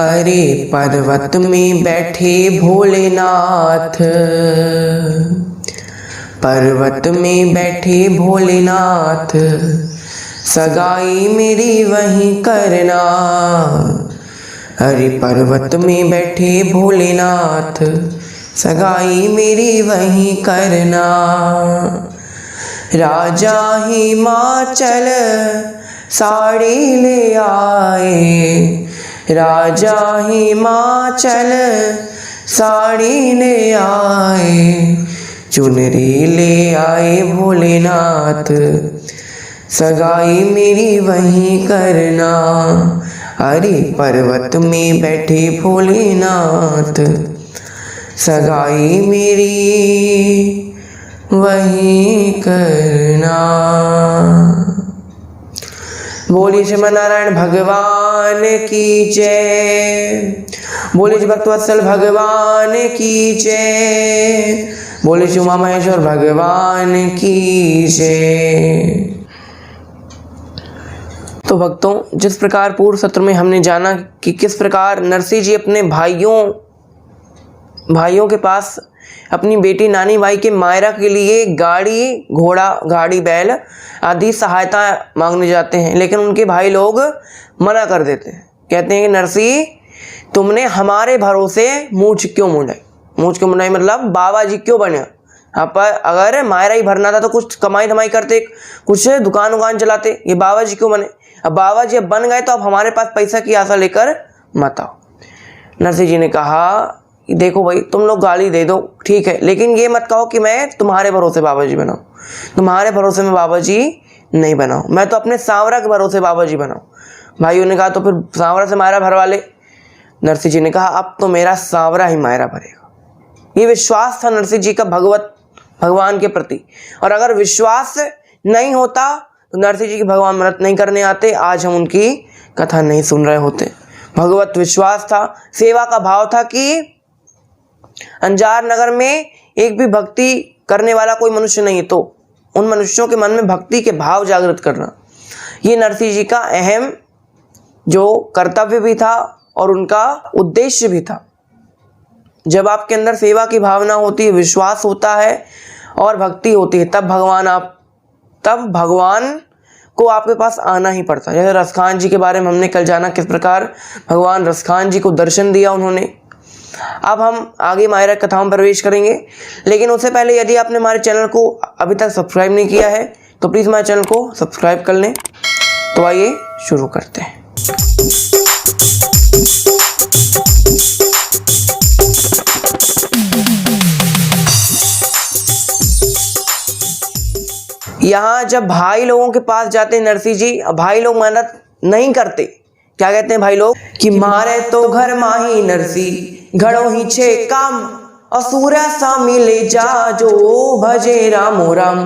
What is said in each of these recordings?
अरे पर्वत में बैठे भोलेनाथ, पर्वत में बैठे भोलेनाथ, सगाई मेरी वहीं करना। अरे पर्वत में बैठे भोलेनाथ, सगाई मेरी वहीं करना। राजा हिमाचल साड़ी ले आए, राजा हिमाचल साड़ी ले आए, चुनरी ले आए भोलेनाथ, सगाई मेरी वहीं करना। अरे पर्वत में बैठे भोलेनाथ, सगाई मेरी वहीं करना। बोलिए श्रीमन नारायण भगवान की जय, बोलिए श्री भक्तवत्सल भगवान की जय, बोलिए श्री उमा महेश्वर भगवान की जय। तो भक्तों, जिस प्रकार पूर्व सत्र में हमने जाना कि किस प्रकार नरसिंह जी अपने भाइयों के पास अपनी बेटी नानी बाई के मायरा के लिए गाड़ी घोड़ा गाड़ी बैल आदि सहायता मांगने जाते हैं, लेकिन उनके भाई लोग मना कर देते हैं। कहते हैं कि नरसिंह, तुमने हमारे भरोसे मूंछ क्यों मुंडाई। मूंछ क्यों मुंडाई मतलब बाबा जी क्यों बने। आप अगर मायरा ही भरना था तो कुछ कमाई धमाई करते, कुछ दुकान चलाते, ये बाबा जी क्यों बने। अब बाबा जी अब बन गए तो अब हमारे पास पैसा की आशा लेकर मत आओ। नरसिंह जी ने कहा, देखो भाई, तुम लोग गाली दे दो ठीक है, लेकिन ये मत कहो कि मैं तुम्हारे भरोसे बाबा जी बनाऊं। तुम्हारे भरोसे में बाबा जी नहीं बनाऊं, मैं तो अपने सांवरा के भरोसे बाबा जी बनाऊं। भाइयों ने कहा, तो फिर सांवरा से मायरा भरवा ले। नरसिंह जी ने कहा, अब तो मेरा सांवरा ही मायरा भरेगा। ये विश्वास था नरसिंह जी का भगवान के प्रति, और अगर विश्वास नहीं होता तो नरसिंह जी की भगवान मदद नहीं करने आते, आज हम उनकी कथा नहीं सुन रहे होते। भगवत विश्वास था, सेवा का भाव था कि अंजार नगर में एक भी भक्ति करने वाला कोई मनुष्य नहीं, तो उन मनुष्यों के मन में भक्ति के भाव जागृत करना, ये नरसिंह जी का अहम जो कर्तव्य भी था और उनका उद्देश्य भी था। जब आपके अंदर सेवा की भावना होती है, विश्वास होता है और भक्ति होती है, तब भगवान को आपके पास आना ही पड़ता है। जैसे रसखान जी के बारे में हमने कल जाना, किस प्रकार भगवान रसखान जी को दर्शन दिया उन्होंने। अब हम आगे मायरा कथाओं में प्रवेश करेंगे, लेकिन उससे पहले यदि आपने हमारे चैनल को अभी तक सब्सक्राइब नहीं किया है तो प्लीज़ हमारे चैनल को सब्सक्राइब कर लें। तो आइए शुरू करते हैं। यहाँ जब भाई लोगों के पास जाते हैं नरसिंह जी, भाई लोग मदद नहीं करते। क्या कहते हैं भाई लोग कि मारे तो घर माही नरसिंह, घड़ो ही छे काम, असुरा सा मिले जा जो भजे रामो राम।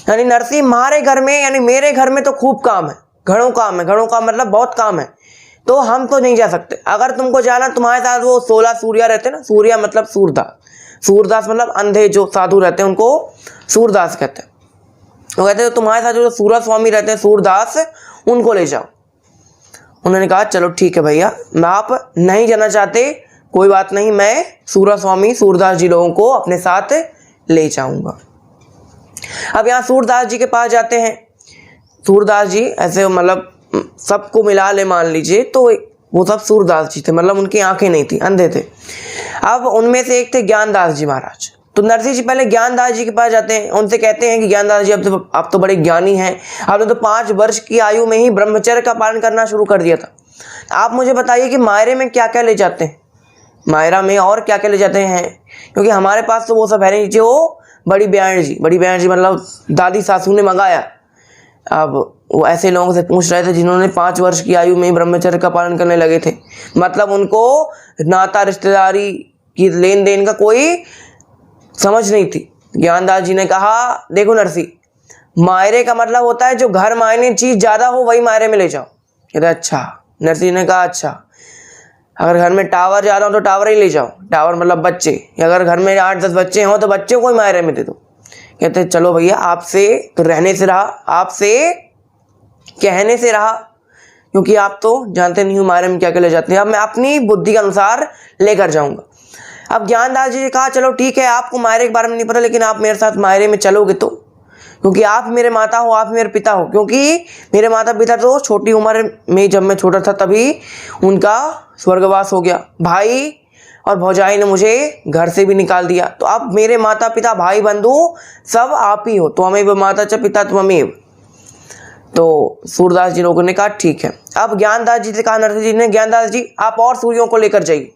यानी नरसिंह मारे घर में, यानी मेरे घर में तो खूब काम है, घड़ों काम है, घड़ों काम मतलब बहुत काम है, तो हम तो नहीं जा सकते। अगर तुमको जाना, तुम्हारे साथ वो 16 सूर्या रहते हैं ना, सूर्या मतलब सूरदास, सूरदास मतलब अंधे जो साधु रहते हैं उनको सूरदास कहते हैं। वो कहते हैं तुम्हारे साथ जो सूरज स्वामी रहते हैं सूरदास, उनको ले जाओ। उन्होंने कहा चलो ठीक है भैया, मैं आप नहीं जाना चाहते कोई बात नहीं, मैं सूरज स्वामी सूरदास जी लोगों को अपने साथ ले जाऊंगा। अब यहाँ सूरदास जी के पास जाते हैं। सूरदास जी ऐसे मतलब सबको मिला ले मान लीजिए तो वो सब सूरदास जी थे, मतलब उनकी आंखें नहीं थी, अंधे थे। अब उनमें से एक थे ज्ञानदास जी महाराज। तो नरसिंह जी पहले ज्ञानदास जी के पास जाते हैं, उनसे कहते हैं कि ज्ञानदास जी आप तो बड़े ज्ञानी हैं, आपने तो 5 वर्ष की आयु में ही ब्रह्मचर्य का पालन करना शुरू कर दिया था। आप मुझे बताइए कि मायरे में क्या क्या ले जाते हैं, मायरा में और क्या क्या ले जाते हैं, क्योंकि हमारे पास तो वो सब है नहीं जो बड़ी बहन जी मतलब दादी सासू ने मंगाया। अब वो ऐसे लोगों से पूछ रहे थे जिन्होंने 5 वर्ष की आयु में ब्रह्मचर्य का पालन करने लगे थे, मतलब उनको नाता रिश्तेदारी की लेन देन का कोई समझ नहीं थी। ज्ञानदास जी ने कहा देखो नरसिंह, मायरे का मतलब होता है जो घर मायने चीज ज्यादा हो वही मायरे में ले जाओ। कहते अच्छा। नरसिंह ने कहा अच्छा, अगर घर में टावर ज्यादा हो तो टावर ही ले जाओ, टावर मतलब बच्चे, अगर घर में 8-10 बच्चे हों तो बच्चे को ही मायरे में दे दो। कहते चलो भैया, आपसे तो रहने से रहा, आपसे कहने से रहा, क्योंकि आप तो जानते नहीं हो मायरे में क्या क्या ले जाते हैं। अब मैं अपनी बुद्धि के अनुसार लेकर जाऊंगा। अब ज्ञानदास जी ने कहा चलो ठीक है, आपको मायरे के बारे में नहीं पता, लेकिन आप मेरे साथ मायरे में चलोगे तो, क्योंकि आप मेरे माता हो, आप मेरे पिता हो। क्योंकि मेरे माता पिता तो छोटी उम्र में, जब मैं छोटा था तभी उनका स्वर्गवास हो गया। भाई और भौजाई ने मुझे घर से भी निकाल दिया। तो अब मेरे माता पिता भाई बंधु सब आप ही हो, तो हमें माता च पिता त्वमेव। तो सूरदास जी लोगों ने कहा ठीक है। अब ज्ञानदास जी से कहा नरसिंह जी ने, ज्ञानदास जी आप और सूर्यों को लेकर जाइए।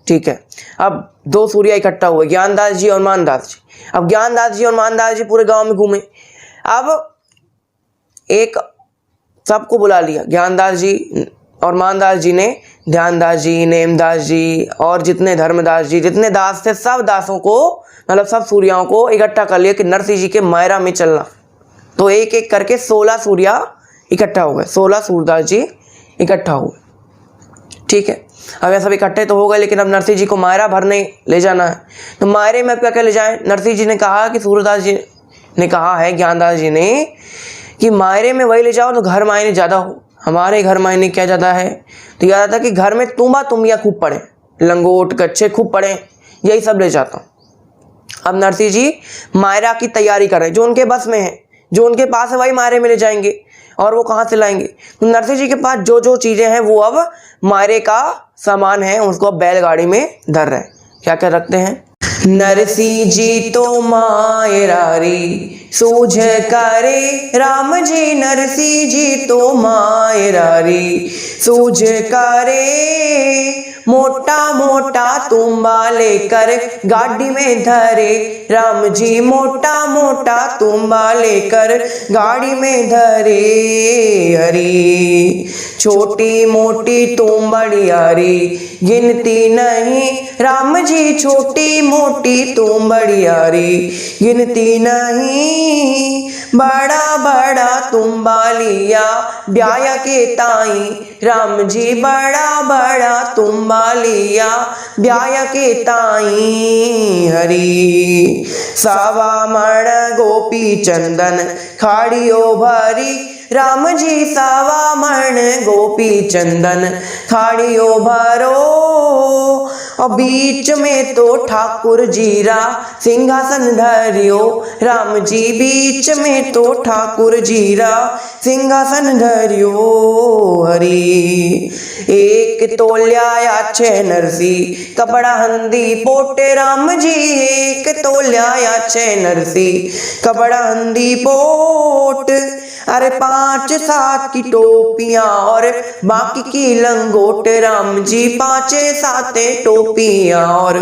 ठीक है, अब 2 सूर्य इकट्ठा हुए, ज्ञानदास जी और मानदास जी। अब ज्ञानदास जी और मानदास जी पूरे गांव में घूमे। अब एक सबको बुला लिया, ज्ञानदास जी और मानदास जी ने ध्यानदास जी, नेमदास जी और जितने धर्मदास जी, जितने दास थे, सब दासों को, मतलब सब सूर्यों को इकट्ठा कर लिया कि नरसिंह जी के मायरा में चलना। तो एक एक करके 16 सूर्या इकट्ठा हो गए, 16 सूरदास जी इकट्ठा हुए। ठीक है, अब ये सब इकट्ठे तो हो गए, लेकिन अब नरसिंह जी को मायरा भरने ले जाना है। तो मायरे में अब क्या क्या ले जाएं? नरसिंह जी ने कहा कि सूरदास जी ने कहा है ज्ञानदास जी ने कि मायरे में वही ले जाओ तो घर मायने ज़्यादा हो। हमारे घर मायने क्या ज़्यादा है? तो याद आता कि घर में तुम्बा तुम्बियाँ खूब पड़े, लंगोट कच्छे खूब पड़े, यही सब ले जाता हूँ। अब नरसिंह जी मायरा की तैयारी कर रहे हैं, जो उनके बस में है, जो उनके पास है वही मायरे में ले जाएंगे। और वो कहाँ से लाएंगे? तो नरसिंह जी के पास जो जो चीज़ें हैं वो अब मायरे का सामान है, उसको अब बैलगाड़ी में धर रहे हैं। क्या क्या रखते हैं? नरसिंह जी तो मायरारी सूझ करे राम जी, नरसिंह जी तो मायरारी सूझ करे, मोटा मोटा तुम्बा लेकर गाड़ी में धरे राम जी, मोटा मोटा तुम्बा लेकर गाड़ी में धरे। हरी छोटी मोटी तुम्बड़ियारी गिनती नहीं राम जी, छोटी मोटी तुम्बड़ियारी गिनती नहीं, बड़ा बड़ा तुम्बा लिया ब्याया के ताई राम जी, बड़ा बड़ा तुम्बा लिया ब्याया के ताई। हरी सावा मण गोपी चंदन खाड़ियो भरी राम जी, सावा मण गोपी चंदन खाड़ियो भरो, और बीच में तो ठाकुर जीरा सिंहासन धरियो राम जी, बीच में तो ठाकुर जीरा सिंहासन धरियो। हरी एक तोल्या छे नरसी कपड़ा हंदी पोटे राम जी, एक तोल्या छे नरसी कपड़ा हंदी पोट, अरे 5-7 की टोपियां और बाकी की लंगोट राम जी, 5-7 टोपियां और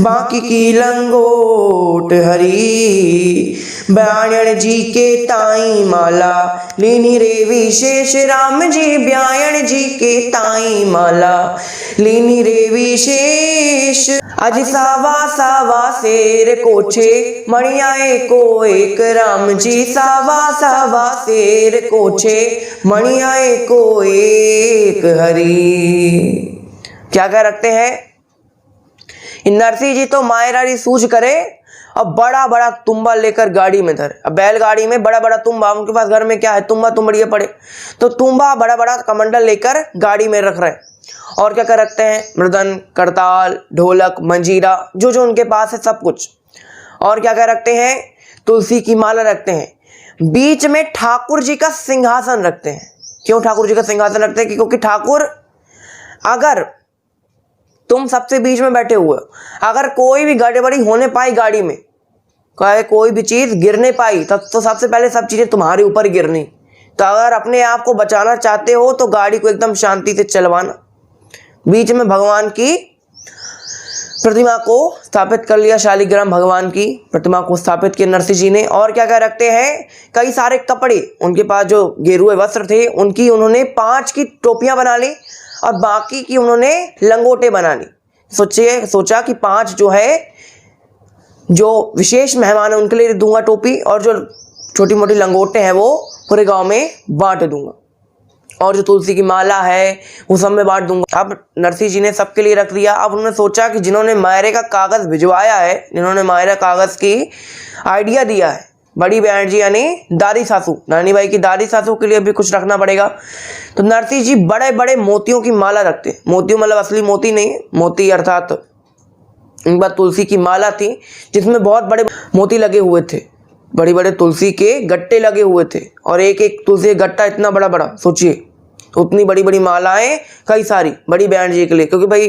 बाकी की लंगोट। हरी ब्यायण जी के ताई माला लीनी रे विशेष राम जी, ब्यायण जी के ताई माला लीनी रे विशेष, अज सावा सावा शेर कोछे मणियाए को एक राम जी, सावा सावा शेर कोछे मणियाए को एक। हरी क्या क्या रखते हैं? नरसिंह जी तो मायरारी सूझ करे और बड़ा बड़ा तुम्बा लेकर गाड़ी में धरे। अब बैलगाड़ी में बड़ा बड़ा तुम्बा, उनके पास घर में क्या है? तुम्बा तुम्बड़िए पड़े, तो तुम्बा बड़ा बड़ा कमंडल लेकर गाड़ी में रख रहे हैं। और क्या क्या रखते हैं? मृदंग, करताल, ढोलक, मंजीरा, जो जो उनके पास है सब कुछ। और क्या क्या रखते हैं? तुलसी की माला रखते हैं। बीच में ठाकुर जी का सिंहासन रखते हैं। क्यों ठाकुर जी का सिंहासन रखते हैं? क्योंकि ठाकुर, अगर तुम सबसे बीच में बैठे हुए, अगर कोई भी गड़बड़ी होने पाई गाड़ी में, कोई भी चीज गिरने पाई, तब तो सबसे पहले सब चीजें तुम्हारे ऊपर ही गिरनी। तो अगर अपने आप को बचाना चाहते हो तो गाड़ी को एकदम शांति से चलवाना। बीच में भगवान की प्रतिमा को स्थापित कर लिया, शालिग्राम भगवान की प्रतिमा को स्थापित किया नरसिंह जी ने। और क्या क्या रखते हैं? कई सारे कपड़े, उनके पास जो गेरुए वस्त्र थे उनकी उन्होंने 5 की टोपियां बना ली और बाकी की उन्होंने लंगोटे बना ली। सोचा कि 5 जो है, जो विशेष मेहमान है उनके लिए दूंगा टोपी, और जो छोटी मोटी लंगोटे हैं वो पूरे गांव में बांट दूंगा, और जो तुलसी की माला है वो सब में बांट दूंगा। अब नरसिंह जी ने सबके लिए रख दिया। अब उन्होंने सोचा कि जिन्होंने मायरे का कागज भिजवाया है, जिन्होंने मायरा कागज की आइडिया दिया है, बड़ी बहन जी यानी दादी सासू, नानी भाई की दादी सासू के लिए भी कुछ रखना पड़ेगा। तो नरसिंह जी बड़े बड़े मोतियों की माला रखते हैं। मोती मतलब असली मोती नहीं, मोती अर्थात इनके पास तुलसी की माला थी जिसमें बहुत बड़े मोती लगे हुए थे, बड़े बड़े तुलसी के गट्टे लगे हुए थे, और एक एक तुलसी का गट्टा इतना बड़ा बड़ा, सोचिए उतनी बड़ी बड़ी मालाएं कई सारी बड़ी बहन जी के लिए, क्योंकि भाई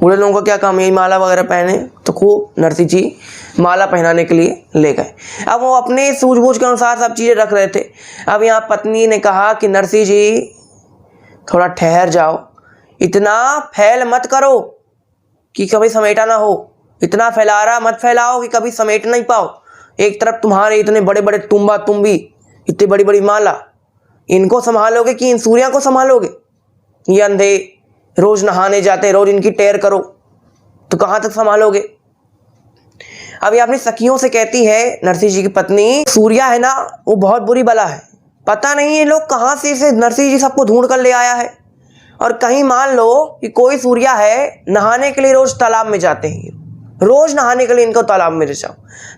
बूढ़े लोगों का क्या काम है, यही माला वगैरह पहने, तो खूब नरसिंह जी माला पहनाने के लिए ले गए। अब वो अपने सूझबूझ के अनुसार सब चीज़ें रख रहे थे। अब यहाँ पत्नी ने कहा कि नरसिंह जी थोड़ा ठहर जाओ, इतना फैल मत करो कि कभी समेटा ना हो, इतना फैलारा मत फैलाओ कि कभी समेट नहीं पाओ। एक तरफ तुम्हारे इतने बड़े बड़े तुम्बा तुम्बी, इतनी बड़ी बड़ी माला, इनको संभालोगे कि इन सूर्या को संभालोगे? ये अंधे रोज नहाने जाते, रोज इनकी टेर करो, तो कहाँ तक संभालोगे? अब ये अपनी सखियों से कहती है नरसिंह जी की पत्नी, सूर्या है ना वो बहुत बुरी बला है, पता नहीं ये लोग कहाँ से इसे नरसिंह जी सबको ढूंढ कर ले आया है। और कहीं मान लो कि कोई सूर्या है, नहाने के लिए रोज तालाब में जाते हैं, रोज नहाने के लिए इनको तालाब में ले जाओ,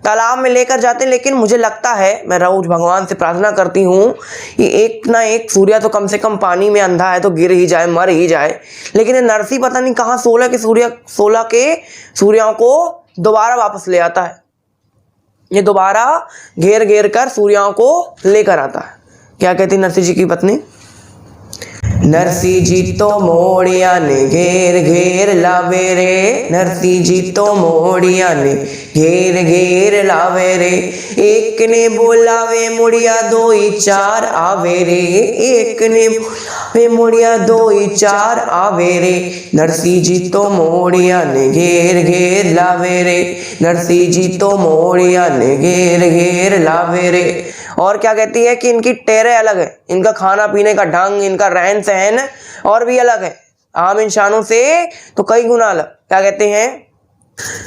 तालाब में लेकर जाते हैं, लेकिन मुझे लगता है, मैं रोज भगवान से प्रार्थना करती हूँ कि एक ना एक सूर्या तो कम से कम पानी में अंधा है तो गिर ही जाए, मर ही जाए। लेकिन ये नरसिंह पता नहीं कहाँ 16 के सूर्यों को दोबारा वापस ले आता है। ये दोबारा घेर घेर कर सूर्यों को लेकर आता है। क्या कहती नरसिंह जी की पत्नी? नरसिंह जी तो मोड़िया ने घेर घेर लावे रे, नरसिंह जी तो मोड़िया ने घेर घेर लावे रे, एक ने बोलावे मुड़िया दो ही चार आवे रे, एक ने बोलावे मुड़िया दो ही चार आवे रे, नरसिंह जी तो मोड़िया ने घेर घेर लावे रे, नरसिंह जी तो मोड़िया ने घेर घेर लावे रे। और क्या कहती है कि इनकी टेरें अलग है, इनका खाना पीने का ढंग, इनका रहन सहन और भी अलग है आम इंसानों से तो कई गुना अलग। क्या कहते हैं?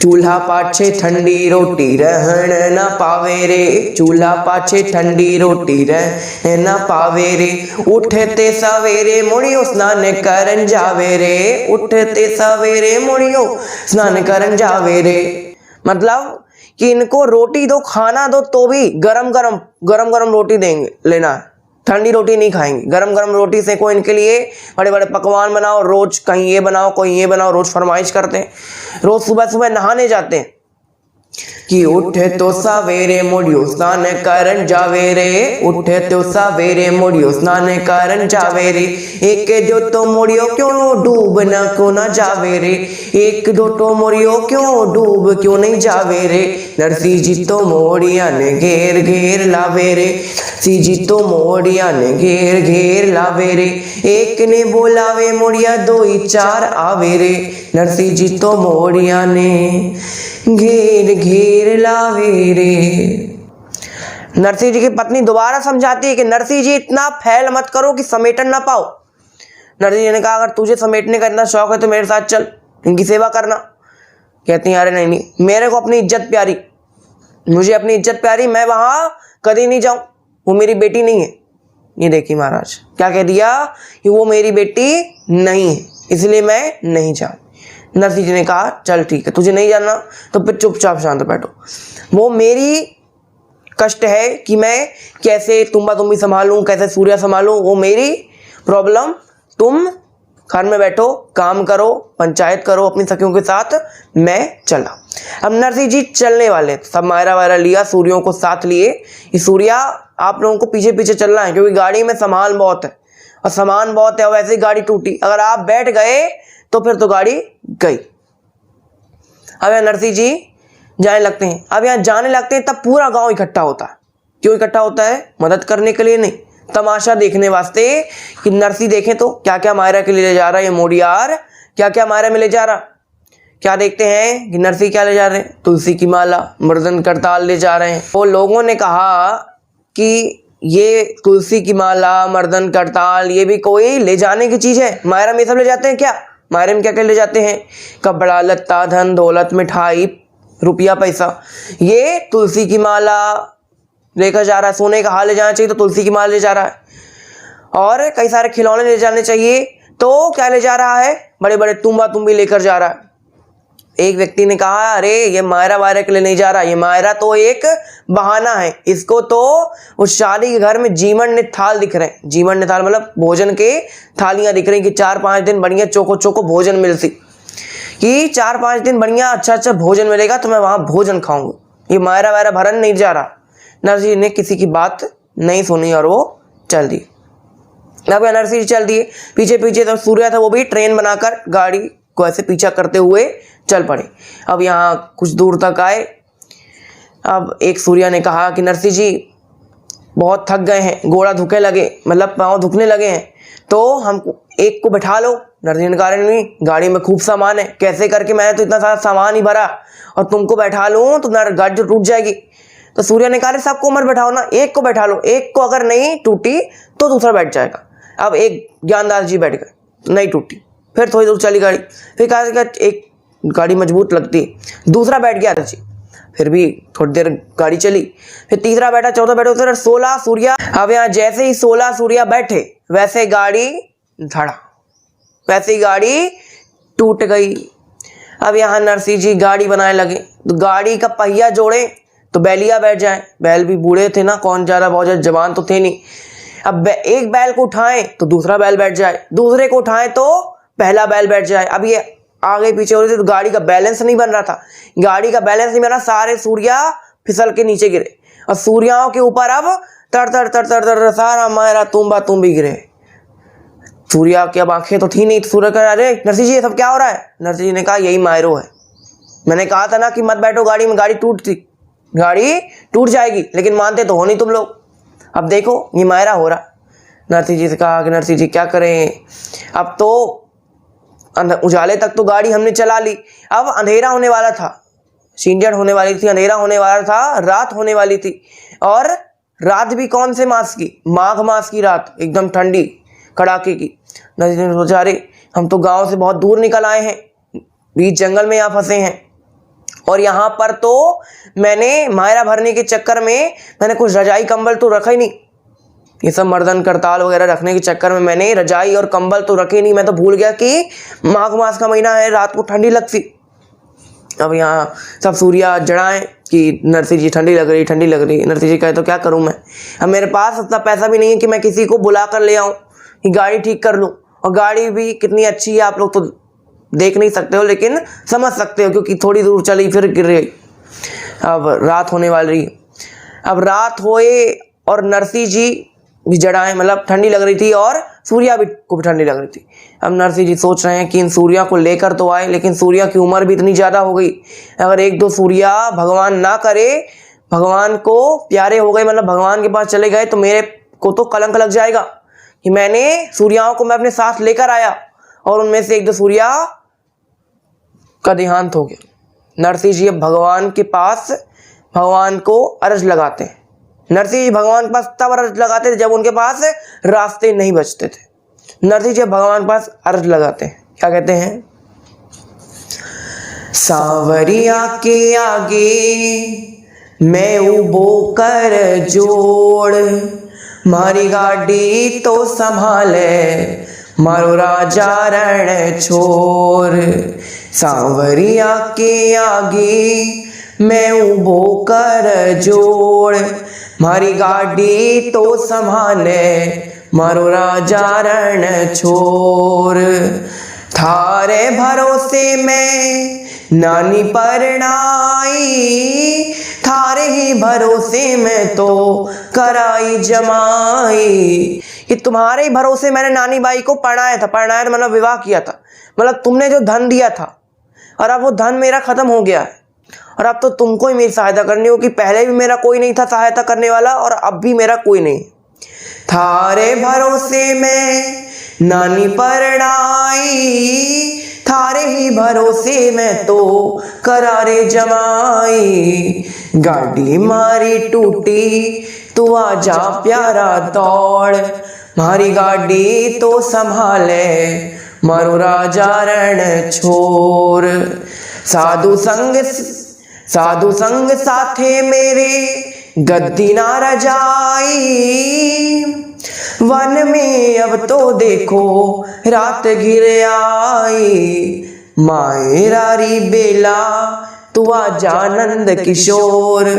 चूल्हा पाछे ठंडी रोटी रहन ना पावे रे, चूल्हा पाछे ठंडी रोटी रहन ना पावे रे, उठते सवेरे मुड़ियो स्नान करन जावे रे, उठते सवेरे मुड़ियो स्नान करन जावे रे। मतलब कि इनको रोटी दो, खाना दो, तो भी गरम गरम रोटी देंगे, लेना है, ठंडी रोटी नहीं खाएंगे। गरम गरम रोटी सेको, इनके लिए बड़े बड़े पकवान बनाओ, रोज कहीं ये बनाओ कोई ये बनाओ, रोज फरमाइश करते हैं। रोज सुबह सुबह नहाने जाते हैं कि उठे तो सवेरे मुड़ियो स्नान करन जावे रे, उठे तो सवेरे मुड़ियो स्नान करन जावे रे, एक दो तो मुड़ियो क्यों डूब न को न जावे रे, एक दो तो मुड़ियो क्यों डूब क्यों नहीं जावे रे, नरसिंह जी तो मोड़िया ने घेर घेर लावे रे, नरसिंह जी तो मोड़िया ने घेर घेर लावे रे, एक ने बोलावे मुड़िया दो ही चार आवे रे, नरसिंह जी तो मोड़िया ने घेर घेर लावे रे। नरसिंह जी की पत्नी दोबारा समझाती है कि नरसिंह जी इतना फैल मत करो कि समेटन ना पाओ। नरसिंह जी ने कहा अगर तुझे समेटने का इतना शौक है तो मेरे साथ चल, इनकी सेवा करना। कहती हैं अरे नहीं, मेरे को अपनी इज्जत प्यारी, मुझे अपनी इज्जत प्यारी, मैं वहां कभी नहीं जाऊं, वो मेरी बेटी नहीं है। ये देखिए महाराज क्या कह दिया कि वो मेरी बेटी नहीं है, इसलिए मैं नहीं जाऊं। नरसिंह जी ने कहा चल ठीक है, तुझे नहीं जानना तो फिर चुपचाप शांत बैठो, वो मेरी कष्ट है कि मैं कैसे तुम्बा तुम्बी संभालूं, कैसे सूर्या संभालूं, वो मेरी प्रॉब्लम। तुम घर में बैठो, काम करो, पंचायत करो अपनी सखियों के साथ, मैं चला। अब नरसिंह जी चलने वाले, सब मायरा वायरा लिया, सूर्यों को साथ लिए। ये सूर्या आप लोगों को पीछे पीछे चलना है क्योंकि गाड़ी में सामान बहुत है और सामान बहुत है, और वैसे ही गाड़ी टूटी, अगर आप बैठ गए तो फिर तो गाड़ी गई। अब यहाँ नरसिंह जी जाने लगते हैं। अब यहाँ जाने लगते हैं तब पूरा गांव इकट्ठा होता है। क्यों इकट्ठा होता है? मदद करने के लिए नहीं, तमाशा देखने वास्ते कि नरसिंह देखें तो क्या क्या मायरा के लिए ले जा रहा है ये मोड़ियार, क्या क्या मायरा में ले जा रहा। क्या देखते हैं कि नरसिंह क्या ले जा रहे हैं? तुलसी की माला, मर्दन करताल ले जा रहे हैं। वो लोगों ने कहा कि ये तुलसी की माला, मर्दन करताल, ये भी कोई ले जाने की चीज है? मायरा में सब ले जाते हैं क्या? मायरे में क्या क्या ले जाते हैं? कपड़ा लत्ता, धन दौलत, मिठाई, रुपया पैसा। ये तुलसी की माला लेकर जा रहा है, सोने का हार ले जाना चाहिए तो तुलसी की माला ले जा रहा है, और कई सारे खिलौने ले जाने चाहिए तो क्या ले जा रहा है? बड़े बड़े तुम्बा तुम्बी लेकर जा रहा है। एक व्यक्ति ने कहा, अरे ये मायरा वायरा के लिए नहीं जा रहा, ये मायरा तो एक बहाना है, इसको तो उस शादी के घर में जीवन थाल दिख रहे हैं। जीवन थाल मतलब भोजन के थालियां दिख रही कि 4-5 दिन बढ़िया चोको चोको भोजन मिलती, कि 4-5 दिन बढ़िया अच्छा भोजन मिलेगा तो मैं वहां भोजन खाऊंगा, ये मायरा वायरा भरन नहीं जा रहा। नरसिंह जी ने किसी की बात नहीं सुनी और वो चल दिए। अब नरसिंह जी चल दिए, पीछे पीछे तो सूर्या था वो भी ट्रेन बनाकर गाड़ी को ऐसे पीछा करते हुए चल पड़े। अब यहाँ कुछ दूर तक आए। अब एक सूर्या ने कहा कि नरसिंह जी बहुत थक गए हैं, घोड़ा धुके लगे, मतलब पाँव दुखने लगे हैं, तो हम एक को बैठा लो। नरसिंह ने कहा नहीं, गाड़ी में खूब सामान है, कैसे करके मैंने तो इतना सारा सामान ही भरा और तुमको बैठा लूँ तो गाड़ी तो टूट जाएगी। तो सूर्या ने कहा सबको मत बैठाओ ना, एक को बैठा लो, एक को अगर नहीं टूटी तो दूसरा बैठ जाएगा। अब एक ज्ञानदास जी बैठ गए, नहीं टूटी, फिर थोड़ी दूर चली गाड़ी, फिर कहा एक गाड़ी मजबूत लगती, दूसरा बैठ गया जी, फिर भी थोड़ी देर गाड़ी चली, फिर तीसरा बैठा, चौथा बैठा, फिर 16 सूर्या। अब यहाँ जैसे ही 16 सूर्या बैठे वैसे गाड़ी धड़ा, वैसे ही गाड़ी टूट गई। अब यहाँ नरसिंह जी गाड़ी बनाने लगे, तो गाड़ी का पहिया जोड़े तो बैलिया बैठ जाए, बैल भी बूढ़े थे ना, कौन ज़्यादा बहुत ज़्यादा जवान तो थे नहीं। अब एक बैल को उठाएं तो दूसरा बैल बैठ जाए, दूसरे को उठाएं तो पहला बैल बैठ जाए। अब ये आगे पीछे हो रहे थे तो गाड़ी का बैलेंस नहीं बन रहा था, गाड़ी का बैलेंस नहीं बना, सारे सूर्या फिसल के नीचे गिरे और सूर्याओं के ऊपर अब तर तर तर तर तर सारा मायरा तुम भी गिरे। सूर्या की अब आंखें तो थी नहीं, तो सूर्य कह अरे नरसिंह जी ये सब क्या हो रहा है। नरसिंह जी ने कहा यही मायरो है, मैंने कहा था ना कि मत बैठो गाड़ी में, गाड़ी टूट जाएगी, लेकिन मानते तो हो नहीं तुम लोग, अब देखो ये मायरा हो रहा। नरसिंह जी से कहा कि नरसिंह जी क्या करें, अब तो उजाले तक तो गाड़ी हमने चला ली, अब अंधेरा होने वाला था, सींजड़ होने वाली थी, अंधेरा होने वाला था, रात होने वाली थी, और रात भी कौन से मास की, माघ मास की रात, एकदम ठंडी कड़ाके की। नरसिंह जी ने सोचा अरे हम तो गांव से बहुत दूर निकल आए हैं, बीच जंगल में यहाँ फंसे हैं, और यहाँ पर तो मैंने मायरा भरने के चक्कर में मैंने कुछ रजाई कंबल तो रखा ही नहीं, ये सब मर्दन करताल वगैरह रखने के चक्कर में मैंने रजाई और कंबल तो रखे नहीं, मैं तो भूल गया कि माघ मास का महीना है, रात को ठंडी लगती। अब यहाँ सब सूर्या जड़ाएं कि नरसिंह जी ठंडी लग रही। नरसिंह जी कहे तो क्या करूँ मैं, अब मेरे पास उतना पैसा भी नहीं है कि मैं किसी को बुला कर ले आऊँ कि गाड़ी ठीक कर लूँ, और गाड़ी भी कितनी अच्छी है आप लोग तो देख नहीं सकते हो, लेकिन समझ सकते हो क्योंकि थोड़ी दूर चली फिर गिर गई। अब रात होने वाली, अब रात होए और नरसिंह जी भी जड़ाएं, मतलब ठंडी लग रही थी और सूर्या भी को भी ठंडी लग रही थी। अब नरसिंह जी सोच रहे हैं कि इन सूर्या को लेकर तो आए, लेकिन सूर्या की उम्र भी इतनी ज़्यादा हो गई, अगर 1-2 सूर्या भगवान ना करे, भगवान को प्यारे हो गए, मतलब भगवान के पास चले गए, तो मेरे को तो कलंक लग जाएगा कि मैंने सूर्याओं को मैं अपने साथ लेकर आया और उनमें से 1-2 सूर्या का देहांत हो गया। नरसिंह जी अब भगवान के पास भगवान को अर्ज लगाते हैं। नरसिंह जी भगवान के पास तब अर्ज लगाते थे जब उनके पास रास्ते नहीं बचते थे। नरसिंह जी भगवान के पास अर्ज लगाते हैं, क्या कहते हैं, सांवरिया के आगे मैं उबो कर जोड़, मारी गाड़ी तो संभाले मारो राजा रण छोर। सांवरिया के आगे मैं उबो कर जोड़, मारी गाड़ी तो संभाले मारो राजा रण छोर। थारे भरोसे में नानी परनाई, थारे ही भरोसे में तो कराई जमाई। कि तुम्हारे ही भरोसे मैंने नानी बाई को पढ़ाया था मतलब विवाह किया था, मतलब तुमने जो धन दिया था और अब वो धन मेरा खत्म हो गया है, और अब तो तुमको ही मेरी सहायता करनी हो कि पहले भी मेरा कोई नहीं था सहायता करने वाला और अब भी मेरा कोई नहीं। थारे भरोसे में नानी परनाई, थारे ही भरोसे में तो करारे जमाई। गाड़ी मारी टूटी तू आजा प्यारा दौड़, मारी गाड़ी तो संभाले मारो राजा रण छोर। साधु संग साथे मेरे गद्दी ना रजाई, वन में अब तो देखो रात घिर आई। मायरारी बेला तू आजानंद किशोर,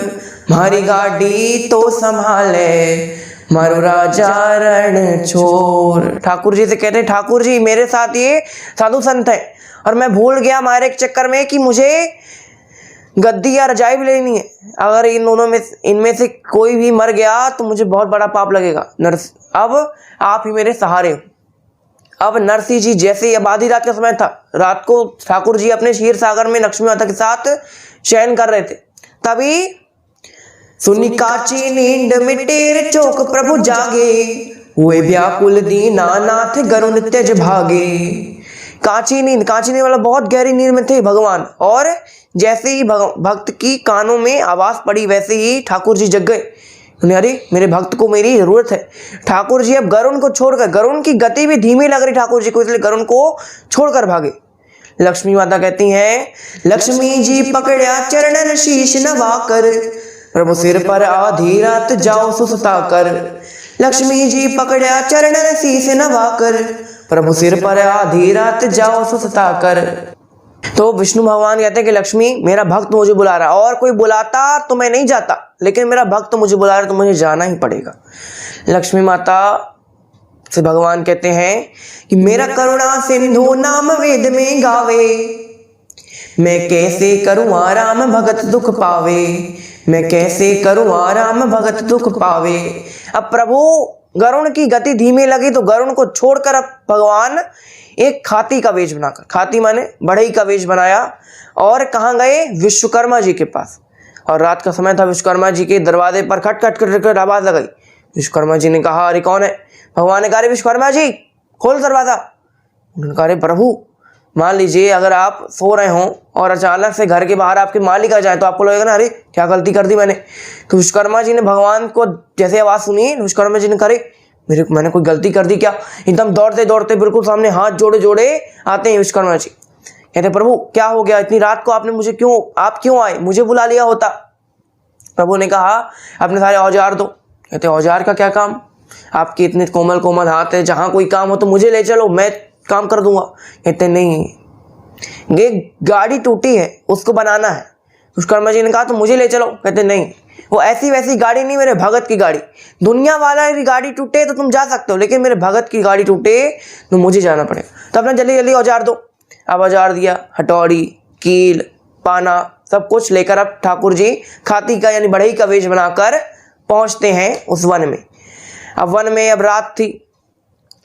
मारी गाड़ी तो संभाले मारो राजा रण छोर। ठाकुर जी से कहते हैं, ठाकुर जी मेरे साथ ये साधु संत है और मैं भूल गया मारे के चक्कर में कि मुझे गद्दी या रजाई भी लेनी है। अगर इन दोनों में इनमें से कोई भी मर गया तो मुझे बहुत बड़ा पाप लगेगा। अब आप ही मेरे सहारे हो। अब नरसिंह जी जैसे ही, अब आधी रात का समय था, रात को ठाकुर जी अपने क्षीर सागर में लक्ष्मी माता के साथ शयन कर रहे थे, तभी सुनी काची नींद मिटेर चौक प्रभु जागे, हुए व्याकुल दीनानाथ गरुण तेज भागे। काची नींद वाला बहुत गहरी नींद में थे भगवान, और जैसे ही भक्त की कानों में आवाज पड़ी वैसे ही ठाकुर जी जग गए। अरे मेरे भक्त को मेरी जरूरत है। ठाकुर जी अब गरुण को छोड़कर, गरुण की गति भी धीमी लग रही ठाकुर जी को, इसलिए गरुण को छोड़कर भागे। लक्ष्मी माता कहती हैं, लक्ष्मी जी पकड़ा चरणन शीश नवाकर, प्रभु सिर पर आधी रात जाओ सुसता कर। लक्ष्मी जी पकड़ा चरणन शीश नवाकर, प्रभु सिर पर आधी रात जाओ सुसता कर। तो विष्णु भगवान कहते हैं कि लक्ष्मी मेरा भक्त मुझे बुला रहा है, और कोई बुलाता तो मैं नहीं जाता, लेकिन मेरा भक्त मुझे बुला रहा है तो मुझे जाना ही पड़ेगा। लक्ष्मी माता से भगवान कहते हैं कि मेरा करुणा सिंधु नाम वेद में गावे, मैं कैसे करूं आराम भगत दुख पावे, मैं कैसे करूं आराम भगत दुख पावे। अब प्रभु गरुण की गति धीमी लगी तो गरुण को छोड़कर अब भगवान एक खाती का वेश बनाकर, खाती माने बढ़ई का वेश बनाया, और कहाँ गए? विश्वकर्मा जी के पास। और रात का समय था, विश्वकर्मा जी के दरवाजे पर खट खट खट खट आवाज लगाई। विश्वकर्मा जी ने कहा, अरे कौन है? भगवान ने कहा, अरे विश्वकर्मा जी खोल दरवाजा। उन्होंने कहा, अरे प्रभु मान लीजिए अगर आप सो रहे हों और अचानक से घर के बाहर आपके मालिक आ जाए तो आपको लगेगा ना, अरे क्या गलती कर दी मैंने। तो विश्वकर्मा जी ने भगवान को जैसे आवाज सुनी, विश्वकर्मा जी ने कहा, मैंने कोई गलती कर दी क्या? एकदम दौड़ते दौड़ते बिल्कुल सामने हाथ जोड़े जोड़े आते हैं विश्वकर्मा जी। कहते, प्रभु क्या हो गया? इतनी रात को आपने मुझे आप क्यों आए? मुझे बुला लिया होता। प्रभु ने कहा, अपने सारे औजार दो। कहते, औजार का क्या काम? आपके इतने कोमल कोमल हाथ है, जहां कोई काम हो तो मुझे ले चलो, मैं काम कर दूंगा। कहते, नहीं, ये गाड़ी टूटी है, उसको बनाना है। विश्वकर्मा जी ने कहा, तो मुझे ले चलो। कहते, नहीं, वो ऐसी वैसी गाड़ी नहीं, मेरे भगत की गाड़ी। दुनिया वाला की गाड़ी टूटे तो तुम जा सकते हो, लेकिन मेरे भगत की गाड़ी टूटे तो मुझे जाना पड़ेगा। तो अपना जल्दी जल्दी औजार दो। अब औजार दिया, हथौड़ी, कील, पाना, सब कुछ लेकर अब ठाकुर जी खाती का यानी बढ़ई का वेश बनाकर पहुंचते हैं उस वन में। अब वन में अब रात थी,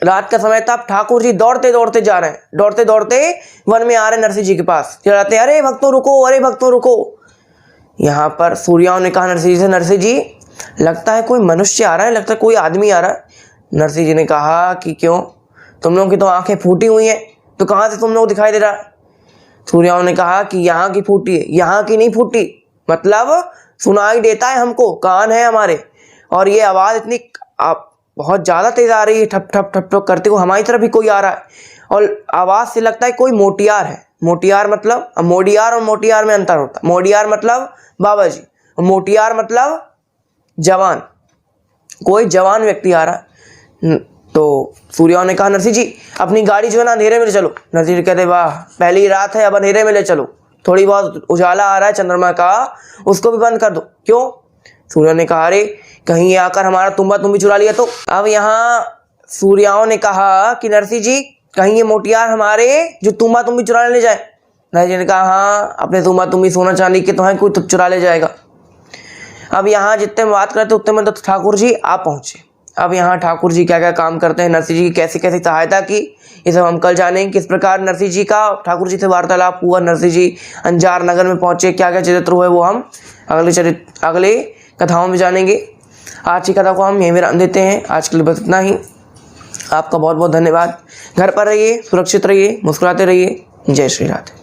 रात का समय था। ठाकुर जी दौड़ते दौड़ते जा रहे हैं, दौड़ते दौड़ते वन में आ रहे नरसिंह जी के पास। चिल्लाते, अरे भक्तों रुको, अरे भक्तों रुको। यहाँ पर सूर्याओं ने कहा नरसिंह जी से, नरसिंह जी लगता है कोई मनुष्य आ रहा है, लगता है कोई आदमी आ रहा है। नरसिंह जी ने कहा कि क्यों? तुम लोगों की तो आंखें फूटी हुई हैं, तो कहाँ से तुम लोग दिखाई दे रहा है? सूर्याओं ने कहा कि यहाँ की फूटी है, यहाँ की नहीं फूटी, मतलब सुनाई देता है हमको, कान है हमारे, और ये आवाज इतनी बहुत ज्यादा तेज आ रही है, ठप ठप ठप ठप करते हुए हमारी तरफ भी कोई आ रहा है, और आवाज से लगता है कोई मोटियार है। मोटियार मतलब, मोडियार और मोटियार में अंतर होता है। मोडियार मतलब बाबा जी, मोटियार मतलब जवान, कोई जवान व्यक्ति आ रहा है। तो सूर्याओं ने कहा, नरसिंह जी अपनी गाड़ी जो है ना अंधेरे में ले चलो। नरसिंह जी कहते, वाह पहली रात है, अब अंधेरे में ले चलो, थोड़ी बहुत उजाला आ रहा है चंद्रमा का, उसको भी बंद कर दो। क्यों? सूर्य ने कहा, अरे कहीं ये आकर हमारा तुम्बा तुम भी चुरा लिया तो। अब यहाँ सूर्याओं ने कहा कि नरसिंह जी कहीं ये मोटियार हमारे जो तुम्बा तुम भी चुरा ले जाए। नरसिंह जी ने कहा, हाँ अपने तुम्बा तुम भी सोना चांदी के तो है, कोई तो चुरा ले जाएगा। अब यहाँ जितने में बात करते उतने में तो ठाकुर जी आ पहुंचे। अब यहाँ ठाकुर जी क्या क्या काम करते हैं, नरसिंह जी की कैसे कैसे सहायता की, ये सब हम कल जानेंगे। किस प्रकार नरसिंह जी का ठाकुर जी से वार्तालाप हुआ, नरसिंह जी अंजार नगर में पहुंचे, क्या क्या चरित्र हुए, वो हम अगले कथाओं में जानेंगे। आज की कथा को हम यहीं विराम देते हैं। आज के लिए बस इतना ही। आपका बहुत बहुत धन्यवाद। घर पर रहिए, सुरक्षित रहिए, मुस्कुराते रहिए। जय श्री राधे।